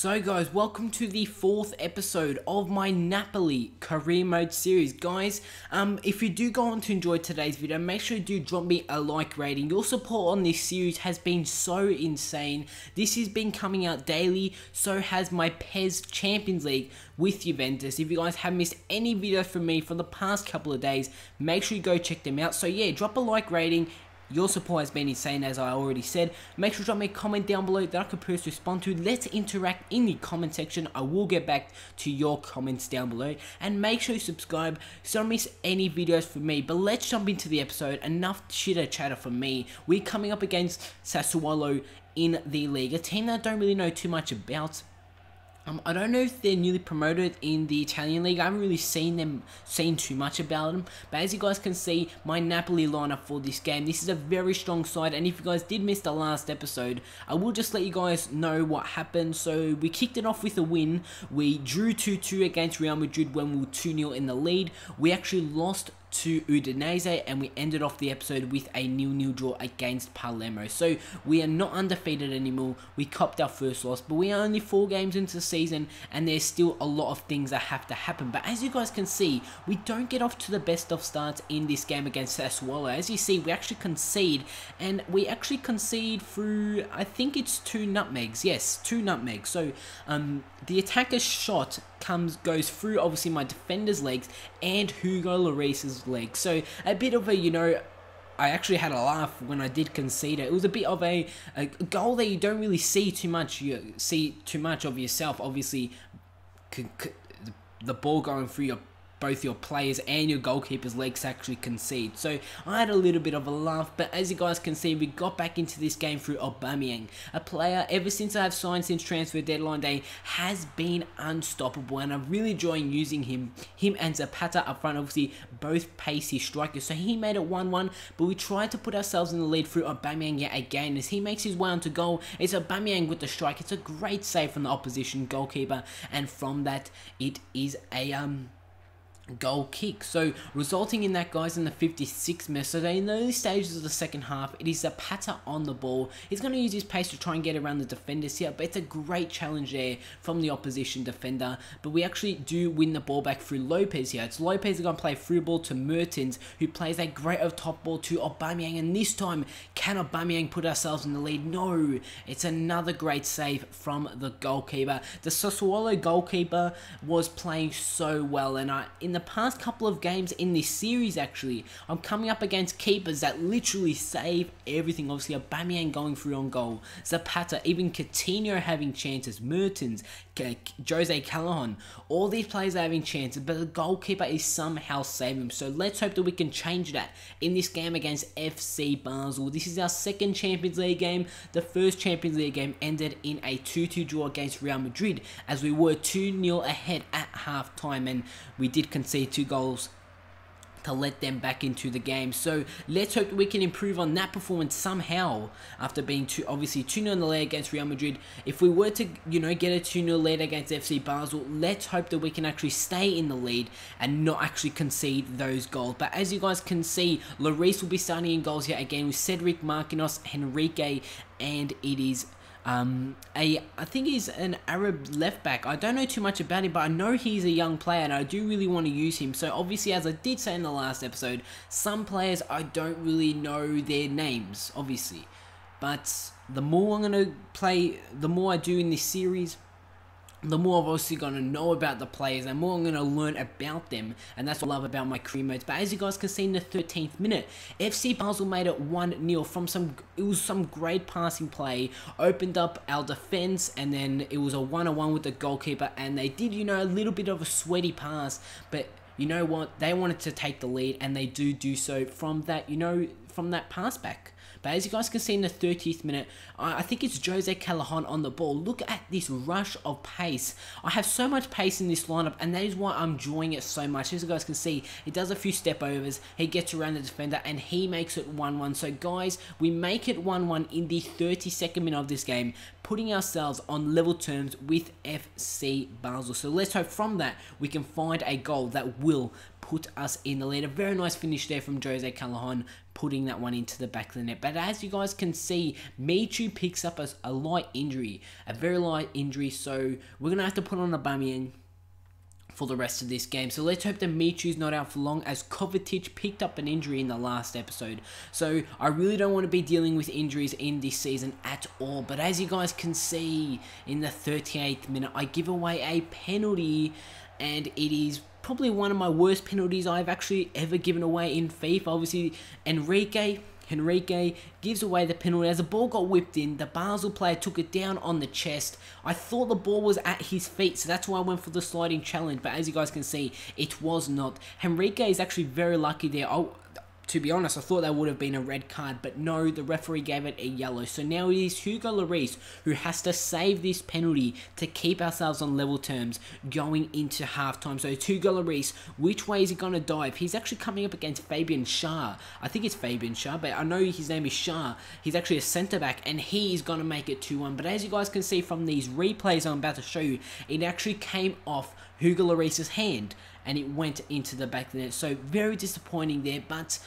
So guys, welcome to the 4th episode of my Napoli career mode series. Guys, if you do go on to enjoy today's video, make sure you do drop me a like rating. Your support on this series has been so insane. This has been coming out daily, so has my PES Champions League with Juventus. If you guys have missed any videos from me for the past couple of days, make sure you go check them out. So yeah, drop a like rating. Your support has been insane, as I already said. Make sure to drop me a comment down below that I can personally respond to. Let's interact in the comment section. I will get back to your comments down below. And make sure you subscribe so you don't miss any videos from me. But let's jump into the episode. Enough chitter chatter from me. We're coming up against S.S.C in the league. A team that I don't really know too much about. I don't know if they're newly promoted in the Italian league. I haven't really seen too much about them. But as you guys can see, my Napoli lineup for this game. This is a very strong side. And if you guys did miss the last episode, I will just let you guys know what happened. So we kicked it off with a win. We drew 2-2 against Real Madrid when we were 2-0 in the lead. We actually lost to Udinese, and we ended off the episode with a 0-0 draw against Palermo. So we are not undefeated anymore. We copped our first loss, but we are only 4 games into the season, and there's still a lot of things that have to happen. But as you guys can see, we don't get off to the best of starts in this game against S.S.C. As you see, we actually concede, and we actually concede through, I think it's 2 nutmegs. Yes, 2 nutmegs. So the attacker's shot goes through obviously my defender's legs and Hugo Lloris's legs. So a bit of a, I actually had a laugh when I did concede it. It was a bit of a goal that you don't really see too much. You see too much of yourself, obviously, the ball going through both your players and your goalkeeper's legs actually concede. So I had a little bit of a laugh, but as you guys can see, we got back into this game through Aubameyang, a player ever since I've signed since transfer deadline day has been unstoppable, and I'm really enjoying using him and Zapata up front, obviously both pacey strikers. So he made it 1-1, but we tried to put ourselves in the lead through Aubameyang yet again as he makes his way onto goal. It's Aubameyang with the strike. It's a great save from the opposition goalkeeper, and from that it is a goal kick, so resulting in that, guys, in the 56th minute. So in the early stages of the second half, it is Zapata on the ball. He's going to use his pace to try and get around the defenders here, but it's a great challenge there from the opposition defender. But we actually do win the ball back through Lopez here. It's Lopez going to play through ball to Mertens, who plays a great over top ball to Aubameyang, and this time, can Aubameyang put ourselves in the lead? No, it's another great save from the goalkeeper. The Sassuolo goalkeeper was playing so well, and in the past couple of games in this series, actually, I'm coming up against keepers that literally save everything. Obviously, Aubameyang going through on goal, Zapata, even Coutinho having chances, Mertens, Jose Callahan, all these players are having chances, but the goalkeeper is somehow saving them. So let's hope that we can change that in this game against FC Basel. This is our 2nd Champions League game. The first Champions League game ended in a 2-2 draw against Real Madrid, as we were 2-0 ahead at half time, and we did concede 2 goals to let them back into the game. So let's hope that we can improve on that performance somehow after being obviously 2-0 in the lead against Real Madrid. If we were to, get a 2-0 lead against FC Basel, let's hope that we can actually stay in the lead and not actually concede those goals. But as you guys can see, Lloris will be starting in goals here again with Cedric, Marquinhos, Henrique, and it is I think he's an Arab left back. I don't know too much about him, but I know he's a young player and I do really want to use him. So obviously, as I did say in the last episode, some players I don't really know their names, obviously. But the more I'm going to play, the more I do in this series, the more I'm obviously going to know about the players and more I'm going to learn about them, and that's what I love about my career modes. But as you guys can see in the 13th minute, FC Basel made it 1-0 from some great passing play, opened up our defense, and then it was a 1-on-1 with the goalkeeper, and they did, a little bit of a sweaty pass, but you know what, they wanted to take the lead, and they do so from that, from that pass back. But as you guys can see in the 30th minute, I think it's Jose Callahan on the ball. Look at this rush of pace. I have so much pace in this lineup, and that is why I'm enjoying it so much. As you guys can see, he does a few step overs, he gets around the defender, and he makes it 1-1. So guys, we make it 1-1 in the 32nd minute of this game, putting ourselves on level terms with FC Basel. So let's hope from that we can find a goal that will put us in the lead. A very nice finish there from Jose Callahan, putting that one into the back of the net. But as you guys can see, Michu picks up a light injury, a very light injury, so we're going to have to put on a Aubameyang for the rest of this game. So let's hope that Michu's not out for long, as Kovacic picked up an injury in the last episode. So I really don't want to be dealing with injuries in this season at all. But as you guys can see, in the 38th minute, I give away a penalty, and it is probably one of my worst penalties I've actually ever given away in FIFA. Obviously, Henrique gives away the penalty. As the ball got whipped in, the Basel player took it down on the chest. I thought the ball was at his feet, so that's why I went for the sliding challenge. But as you guys can see, it was not. Henrique is actually very lucky there. To be honest, I thought that would have been a red card, but no, the referee gave it a yellow. So now it is Hugo Lloris who has to save this penalty to keep ourselves on level terms going into halftime. So Hugo Lloris, which way is he going to dive? He's actually coming up against Fabian Schär. I think it's Fabian Schär, but I know his name is Schär. He's actually a centre-back, and he is going to make it 2-1. But as you guys can see from these replays I'm about to show you, it actually came off Hugo Lloris's hand, and it went into the back of the net. So very disappointing there, but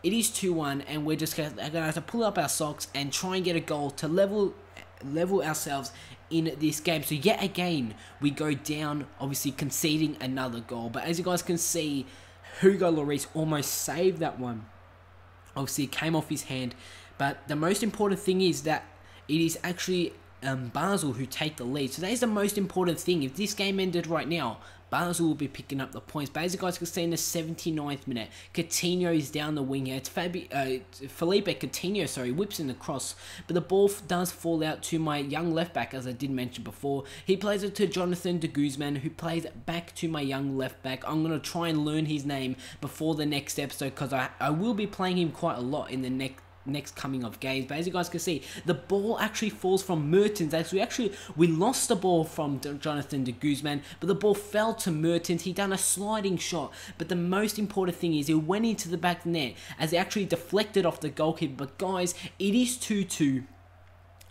it is 2-1, and we're just going to have to pull up our socks and try and get a goal to level ourselves in this game. So yet again, we go down, obviously conceding another goal. But as you guys can see, Hugo Lloris almost saved that one. Obviously, it came off his hand. But the most important thing is that it is actually Basel who take the lead. So that is the most important thing. If this game ended right now, Basel will be picking up the points. But as you guys can see in the 79th minute, Coutinho is down the wing here. It's Felipe Coutinho, whips in the cross. But the ball does fall out to my young left back, as I did mention before. He plays it to Jonathan de Guzman, who plays it back to my young left back. I'm going to try and learn his name before the next episode, because I will be playing him quite a lot in the next coming of games. But as you guys can see, the ball actually falls from Mertens. We lost the ball from Jonathan de Guzman, but the ball fell to Mertens. He done a sliding shot, but the most important thing is it went into the back net, as it actually deflected off the goalkeeper. But guys, it is 2-2.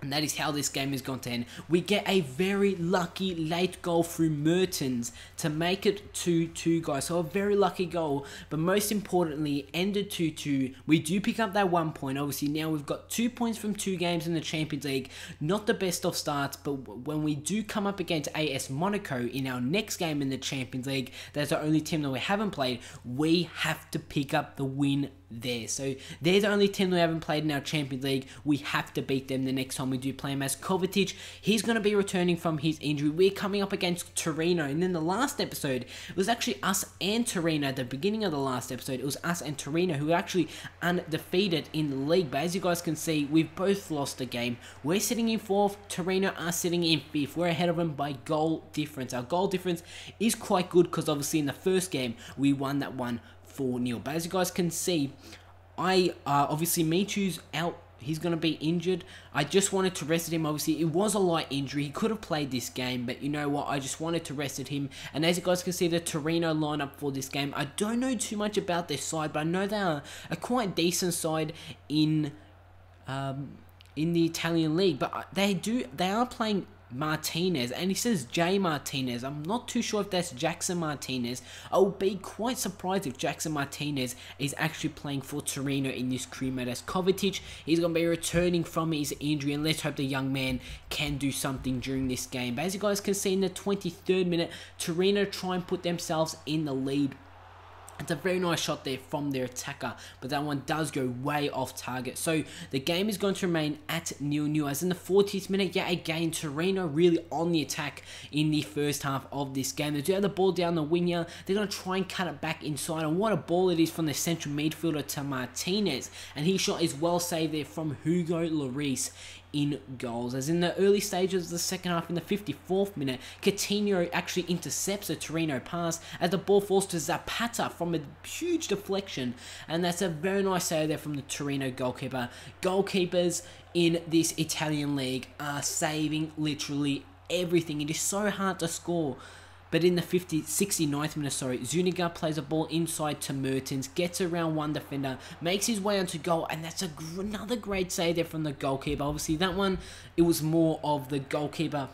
And that is how this game is going to end. We get a very lucky late goal through Mertens to make it 2-2, guys. So a very lucky goal. But most importantly, ended 2-2. We do pick up that 1 point. Obviously, now we've got 2 points from 2 games in the Champions League. Not the best of starts, but when we do come up against AS Monaco in our next game in the Champions League, that's the only team that we haven't played, we have to pick up the win there. So they're the only team that we haven't played in our Champions League. We have to beat them the next time we do play him. As Kovacic, he's going to be returning from his injury. We're coming up against Torino, and then the last episode, it was actually us and Torino. At the beginning of the last episode, it was us and Torino who were actually undefeated in the league. But as you guys can see, we've both lost the game. We're sitting in 4th, Torino are sitting in 5th. We're ahead of them by goal difference. Our goal difference is quite good, because obviously in the first game we won that one 4-0. But as you guys can see, obviously Michu's out. He's going to be injured. I just wanted to rest him. Obviously, it was a light injury. He could have played this game, but you know what? I just wanted to rest him. And as you guys can see, the Torino lineup for this game, I don't know too much about this side, but I know they are a quite decent side in the Italian league. But they are playing Martinez, and he says J Martinez. I'm not too sure if that's Jackson Martinez. I will be quite surprised if Jackson Martinez is actually playing for Torino in this crew mode. As Kovacic, he's going to be returning from his injury, and let's hope the young man can do something during this game. But as you guys can see in the 23rd minute, Torino try and put themselves in the lead. It's a very nice shot there from their attacker, but that one does go way off target. So the game is going to remain at 0-0. As in the 40th minute, yet again, Torino really on the attack in the first half of this game. They do have the ball down the wing here. They're going to try and cut it back inside. And what a ball it is from the central midfielder to Martinez. And his shot is well saved there from Hugo Lloris in goals. As in the early stages of the second half, in the 54th minute, Coutinho actually intercepts a Torino pass as the ball falls to Zapata from a huge deflection, and that's a very nice save there from the Torino goalkeeper. Goalkeepers in this Italian league are saving literally everything. It is so hard to score. But in the 69th minute, Zuniga plays a ball inside to Mertens, gets around one defender, makes his way onto goal, and that's another great save there from the goalkeeper. Obviously, that one, it was more of the goalkeeper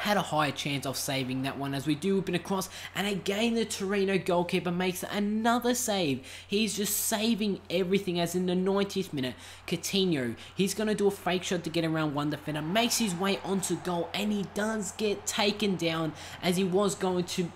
had a higher chance of saving that one, as we do whip it across, and again the Torino goalkeeper makes another save. He's just saving everything, as in the 90th minute, Coutinho, he's going to do a fake shot to get around one defender, makes his way onto goal, and he does get taken down, as he was going to,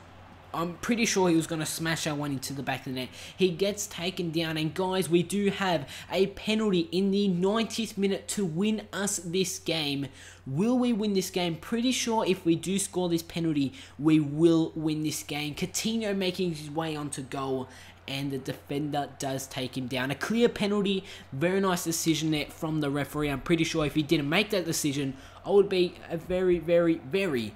I'm pretty sure he was going to smash that one into the back of the net. He gets taken down, and guys, we do have a penalty in the 90th minute to win us this game. Will we win this game? Pretty sure if we do score this penalty, we will win this game. Coutinho making his way onto goal, and the defender does take him down. A clear penalty, very nice decision there from the referee. I'm pretty sure if he didn't make that decision, I would be a very, very, very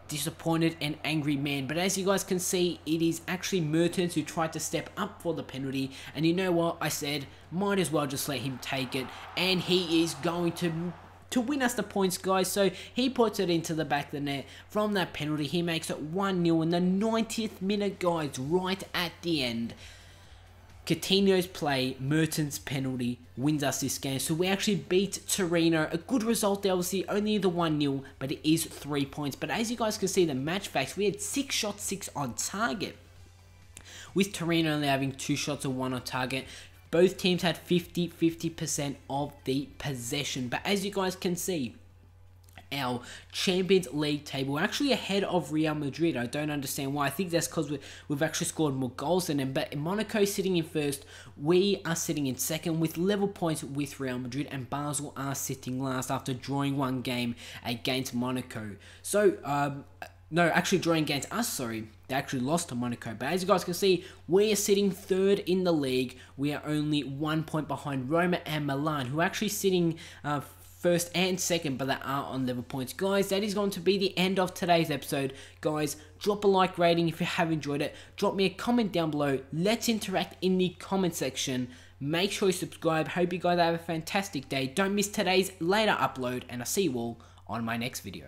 disappointed and angry man. But as you guys can see, it is actually Mertens who tried to step up for the penalty, and you know what, I said might as well just let him take it, and he is going to win us the points, guys. So he puts it into the back of the net from that penalty. He makes it 1-0 in the 90th minute, guys, right at the end. Coutinho's play, Mertens' penalty, wins us this game. So we actually beat Torino. A good result there, obviously, only the 1-0, but it is 3 points. But as you guys can see, the match facts, we had 6 shots, 6 on target, with Torino only having 2 shots and 1 on target. Both teams had 50% of the possession. But as you guys can see, our Champions League table, we're actually ahead of Real Madrid. I don't understand why. I think that's because we've actually scored more goals than them. But Monaco sitting in first, we are sitting in second with level points with Real Madrid, and Basel are sitting last after drawing 1 game against Monaco. So, no, actually drawing against us, sorry. They actually lost to Monaco. But as you guys can see, we are sitting third in the league. We are only 1 point behind Roma and Milan, who are actually sitting first and second, but they are on level points. Guys, that is going to be the end of today's episode. Guys, drop a like rating if you have enjoyed it. Drop me a comment down below. Let's interact in the comment section. Make sure you subscribe. Hope you guys have a fantastic day. Don't miss today's later upload, and I'll see you all on my next video.